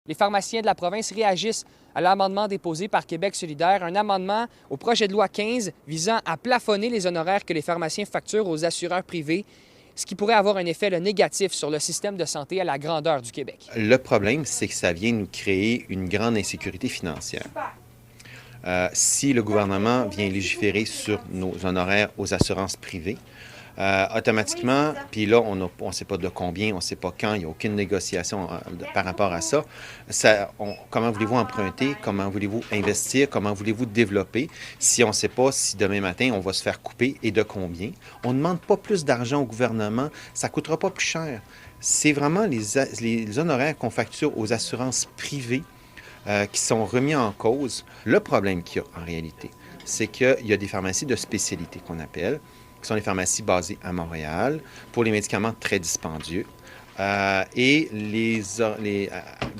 Les pharmaciens de la province réagissent à l'amendement déposé par Québec solidaire, un amendement au projet de loi 15 visant à plafonner les honoraires que les pharmaciens facturent aux assureurs privés, ce qui pourrait avoir un effet négatif sur le système de santé à la grandeur du Québec. Le problème, c'est que ça vient nous créer une grande insécurité financière. Si le gouvernement vient légiférer sur nos honoraires aux assurances privées, automatiquement, puis là, on ne sait pas de combien, on ne sait pas quand, il n'y a aucune négociation par rapport à ça. Comment voulez-vous emprunter? Comment voulez-vous investir? Comment voulez-vous développer? Si on ne sait pas si demain matin, on va se faire couper et de combien. On ne demande pas plus d'argent au gouvernement, ça ne coûtera pas plus cher. C'est vraiment les honoraires qu'on facture aux assurances privées qui sont remis en cause. Le problème qu'il y a en réalité, c'est qu'il y a des pharmacies de spécialité qu'on appelle, qui sont les pharmacies basées à Montréal pour les médicaments très dispendieux. Et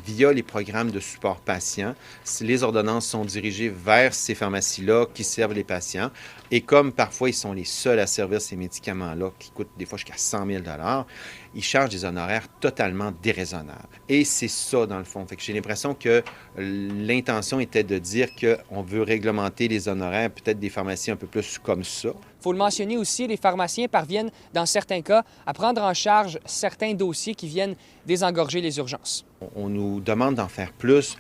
via les programmes de support patient, les ordonnances sont dirigées vers ces pharmacies-là qui servent les patients. Et comme parfois, ils sont les seuls à servir ces médicaments-là, qui coûtent des fois jusqu'à 100 000 $, ils chargent des honoraires totalement déraisonnables. Et c'est ça, dans le fond. Fait que j'ai l'impression que l'intention était de dire qu'on veut réglementer les honoraires, peut-être des pharmacies un peu plus comme ça. Il faut le mentionner aussi, les pharmaciens parviennent, dans certains cas, à prendre en charge certains dossiers qui viennent désengorger les urgences. On nous demande d'en faire plus,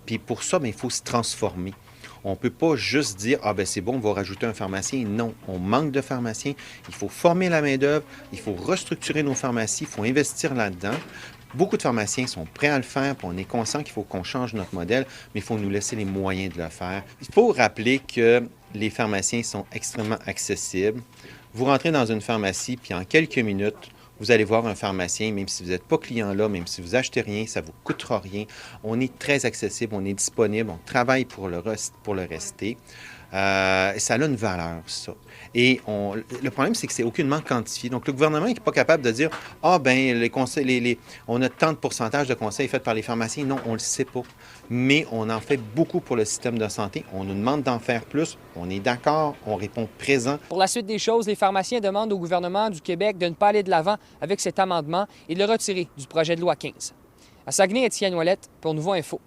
puis pour ça, il faut se transformer. On ne peut pas juste dire « Ah, ben c'est bon, on va rajouter un pharmacien ». Non, on manque de pharmaciens. Il faut former la main-d'œuvre, il faut restructurer nos pharmacies, il faut investir là-dedans. Beaucoup de pharmaciens sont prêts à le faire, puis on est conscient qu'il faut qu'on change notre modèle, mais il faut nous laisser les moyens de le faire. Il faut rappeler que les pharmaciens sont extrêmement accessibles. Vous rentrez dans une pharmacie, puis en quelques minutes, vous allez voir un pharmacien, même si vous n'êtes pas client là, même si vous achetez rien, ça ne vous coûtera rien. On est très accessible, on est disponible, on travaille pour le rester. Ça a une valeur, ça. Et le problème, c'est que c'est aucunement quantifié. Donc, le gouvernement n'est pas capable de dire « Ah, bien, les conseils, on a tant de pourcentage de conseils faits par les pharmaciens. » Non, on ne le sait pas. Mais on en fait beaucoup pour le système de santé. On nous demande d'en faire plus. On est d'accord, on répond présent. Pour la suite des choses, les pharmaciens demandent au gouvernement du Québec de ne pas aller de l'avant avec cet amendement et de le retirer du projet de loi 15. À Saguenay, Étienne Ouellette pour Nouveau Info.